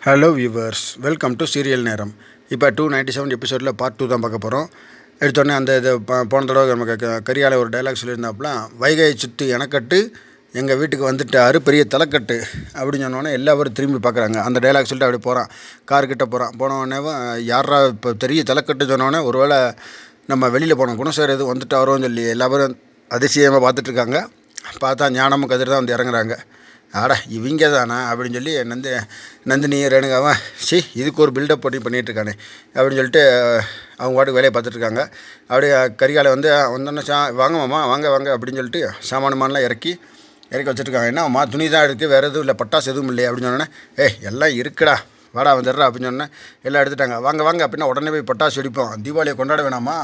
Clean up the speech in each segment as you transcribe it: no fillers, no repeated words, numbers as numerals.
Hello viewers, welcome to serial நேரம். இப்போ 297 எபிசோடில் பார்ட் 2 தான் பார்க்க போகிறோம். எடுத்தோடனே அந்த இது போன தடவை நமக்கு கரியால் ஒரு டைலாக் சொல்லியிருந்தாப்புலாம், வைகையை சுற்றி எனக்கட்டு எங்கள் வீட்டுக்கு வந்துட்டாரு பெரிய தலைக்கட்டு அப்படின்னு சொன்னோடனே எல்லாரும் திரும்பி பார்க்குறாங்க. அந்த டைலாக் சொல்லிட்டு அப்படி போகிறான், கார்கிட்ட போகிறான். போனோடனே யாரா இப்போ பெரிய தலைக்கட்டு சொன்னோடனே ஒருவேளை நம்ம வெளியில் போனோம் குணசேகர் எதுவும் வந்துட்டாரோன்னு சொல்லி எல்லாரும் அதிசயமாக பார்த்துட்ருக்காங்க. பார்த்தா ஞானமும் கதிர் தான் வந்து இறங்குறாங்க. ஆடா இவங்க தானா அப்படின்னு சொல்லி நந்தினி ரேணுகாவன் இதுக்கு ஒரு பில்டப் பண்ணிகிட்ருக்கானே அப்படின்னு சொல்லிட்டு அவங்க பாட்டுக்கு வேலையை பார்த்துட்ருக்காங்க. அப்படியே கரிகாலை வந்தோன்னே வாங்க மாமா வாங்க வாங்க அப்படின்னு சொல்லிட்டு சாமானமானலாம் இறக்கி வச்சுட்ருக்காங்க. என்னம்மா துணி தான் இருக்குது, வேறு எதுவும் இல்லை, பட்டாசு எதுவும் இல்லை அப்படின்னு சொன்னோன்னே எல்லாம் இருக்குடா வாடா வந்துடுறா அப்படின்னு சொன்னேன். எல்லாம் எடுத்துட்டாங்க. வாங்க வாங்க அப்படின்னா உடனே போய் பட்டாசு வெடிப்போம், தீபாவளியை கொண்டாட வேணாமா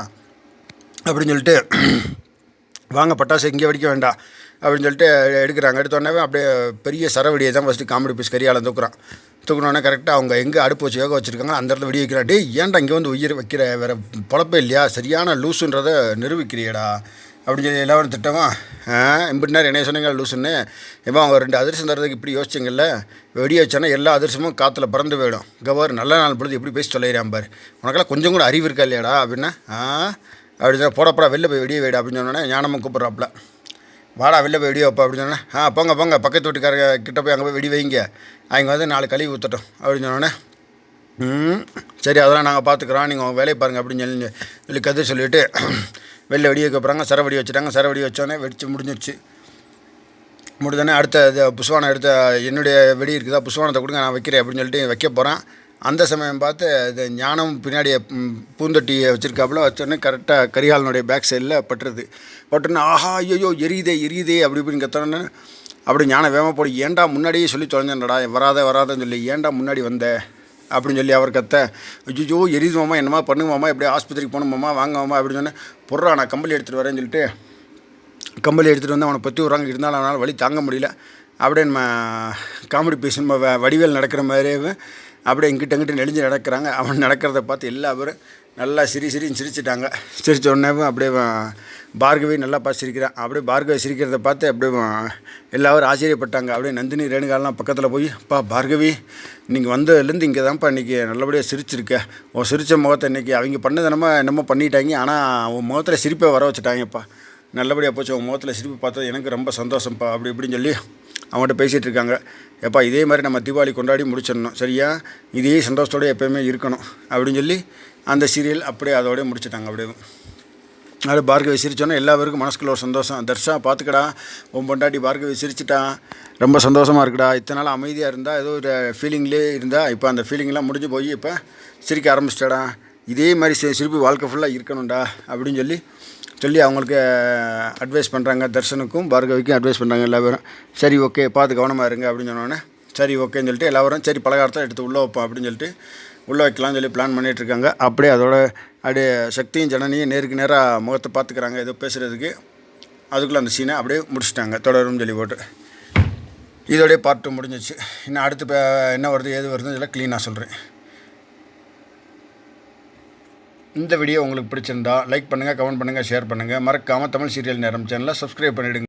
அப்படின்னு சொல்லிட்டு வாங்க பட்டாசு இங்கே வெடிக்க வேண்டாம் அப்படின்னு சொல்லிட்டு எடுக்கிறாங்க. எடுத்தோடனே அப்படியே பெரிய சரவெடியை தான் ஃபஸ்ட்டு காமெடி பீஸ் கரியால் தூக்குனோடனே கரெக்டாக அவங்க எங்கே அடுப்பு வச்சு வேக வச்சுருக்காங்க அந்த இடத்துல வெடி வைக்கிறான். ஏன்டா இங்கே வந்து உயிர் வைக்கிற, வேறு பொழப்பே இல்லையா, சரியான லூஸுன்றதை நிரூபிக்கிறியடா அப்படின்னு சொல்லி எல்லோரும் திட்டமாக இப்படி நேரம் என்ன சொன்னீங்க லூசுன்னு. இப்போ அவங்க 2 அதிர்ஷ்டம் தரதுக்கு இப்படி யோசிச்சிங்கல்ல, வெடியை வச்சோன்னா எல்லா அதிர்ஷ்டமும் காற்றுல பறந்து போயிடும். கவர் நல்ல நாள் பொழுது எப்படி பேசி சொல்லிடுறான் பாரு, உனக்கெல்லாம் கொஞ்சம் கூட அறிவு இருக்கா இல்லையாடா அப்படின்னா அப்படி போடப்படா வெளில போய் வெடியை வைடா அப்படின்னு சொன்னோன்னே ஞானமும் கூப்பிட்றாப்புல, வாடா வெளில போய் வெடி வைப்பா அப்படின்னு சொன்னேன். போங்க போங்க பக்கத்து வீட்டுக்காரங்க கிட்ட போய் அங்கே போய் வெடி வைங்க, அவங்க வந்து 4 கழுவி ஊற்றட்டும் அப்படின்னு சொன்னோன்னே சரி அதெல்லாம் நாங்கள் பார்த்துக்குறோம், நீங்கள் உங்கள் வேலையை பாருங்கள் அப்படின்னு சொல்லி கதிர் சொல்லிவிட்டு வெளில வெடி வைக்க போகிறாங்க. சரவெடி வச்சுட்டாங்க. சரவெடி வச்சோடனே முடிஞ்சிடுச்சு. முடிஞ்சோடனே அடுத்த இது புஷ்வானம் எடுத்த என்னுடைய வெடி இருக்குதா, புஷ்வானத்தை கொடுங்க நான் வைக்கிறேன் அப்படின்னு சொல்லிட்டு வைக்க போகிறேன். அந்த சமயம் பார்த்து இது ஞானம் பின்னாடி பூந்தொட்டியை வச்சுருக்காப்புல வச்சோடனே கரெக்டாக கரிகாலனுடைய பேக் சைடில் பட்டுன்னு ஆஹா ஐயோ எரியுதே அப்படி இப்படின்னு கத்தோன்னே அப்படி ஞானம் வேகமாக போடி, ஏன்டா முன்னாடியே சொல்லி தொலைஞ்சேன்டா, வராதன்னு சொல்லி ஏன்டா முன்னாடி வந்த அப்படின்னு சொல்லி அவர் கத்த, ஐயோ எரியுதுமாமா என்னமா பண்ணுமாமா, எப்படியே ஆஸ்பத்திரிக்கு போகணுமாமா வாங்கம்மா அப்படின்னு சொன்னேன். பொருளா நான் கம்பளி எடுத்துகிட்டு வரேன்னு சொல்லிட்டு கம்பளி எடுத்துகிட்டு வந்து அவனை பற்றி விட்றாங்க. இருந்தாலும் அவனால் வழி தாங்க முடியல. அப்படியே நம்ம காமெடி பீஸ் நம்ம வடிவேல் நடக்கிற மாதிரியே அப்படியே இங்கிட்ட நெளிஞ்சு நடக்கிறாங்க. அவன் நடக்கிறத பார்த்து எல்லாரும் நல்லா சிரின்னு சிரிச்சிட்டாங்க. சிரித்த உடனே அப்படியே பார்கவி நல்லா பார்த்து சிரிக்கிறான். அப்படியே பார்கவி சிரிக்கிறத பார்த்து அப்படியே எல்லோரும் ஆச்சரியப்பட்டாங்க. அப்படியே நந்தினி ரேணுகாலாம் பக்கத்தில் போய், பார்கவி நீங்கள் வந்ததுலேருந்து இங்கே தான்ப்பா இன்றைக்கி நல்லபடியாக சிரிச்சிருக்க, உன் சிரித்த முகத்தை இன்றைக்கி அவங்க பண்ணது என்னமோ பண்ணிட்டாங்க, ஆனால் உன் முகத்தில் சிரிப்பை வர வச்சுட்டாங்கப்பா, நல்லபடியாக போச்சு, உன் முகத்தில் சிரிப்பு பார்த்தது எனக்கு ரொம்ப சந்தோஷம்ப்பா அப்படி இப்படின்னு சொல்லி அவங்கள்ட்ட பேசிகிட்டு இருக்காங்க. எப்பா இதே மாதிரி நம்ம தீபாவளி கொண்டாடி முடிச்சிடணும், சரியா, இதே சந்தோஷத்தோடு எப்போயுமே இருக்கணும் அப்படின்னு சொல்லி அந்த சீரியல் அப்படியே அதோடய முடிச்சிட்டாங்க. அப்படியே பார்கவி சிரித்தோன்னே எல்லாருக்கும் மனசுக்குள்ள ஒரு சந்தோஷம். தர்ஷா பார்த்துக்கடா உன் பொண்டாட்டி பார்கவி சிரிச்சிட்டான், ரொம்ப சந்தோஷமாக இருக்குடா, இத்தனை நாள் அமைதியாக இருந்தால் ஏதோ ஒரு ஃபீலிங்லேயே இருந்தால் இப்போ அந்த ஃபீலிங்லாம் முடிஞ்சு போய் இப்போ சிரிக்க ஆரம்பிச்சிட்டாடா, இதே மாதிரி சிரிப்பு வாழ்க்கை ஃபுல்லாக இருக்கணும்டா அப்படின்னு சொல்லி அவங்களுக்கு அட்வைஸ் பண்ணுறாங்க. தர்ஷனுக்கும் பார்கவிக்கும் அட்வைஸ் பண்ணுறாங்க எல்லாரும். சரி ஓகே பார்த்து கவனமாக இருங்க அப்படின்னு சொன்னோன்னே சரி ஓகேன்னு சொல்லிட்டு எல்லாரும் சரி பலகாரத்தை எடுத்து உள்ளே வைப்போம் அப்படின்னு சொல்லிட்டு உள்ளே வைக்கலாம்னு சொல்லி பிளான் பண்ணிகிட்ருக்காங்க. அப்படியே அதோட அப்படியே சக்தியும் ஜனனியும் நேருக்கு நேராக முகத்தை பார்த்துக்கிறாங்க ஏதோ பேசுகிறதுக்கு. அதுக்குள்ளே அந்த சீனை அப்படியே முடிச்சிட்டாங்க. தொடரும் சொல்லி போட்டு இதோடய பார்ட் 2 முடிஞ்சிச்சு. இன்னும் அடுத்து என்ன வருது ஏது வருதுன்னு சொல்லி க்ளீனாக சொல்கிறேன். இந்த வீடியோ உங்களுக்கு பிடிச்சிருந்தா லைக் பண்ணுங்கள், கமெண்ட் பண்ணுங்கள், ஷேர் பண்ணுங்கள். மறக்காமல் தமிழ் சீரியல் நேரம் சேனலை சப்ஸ்கிரைப் பண்ணிவிடுங்க.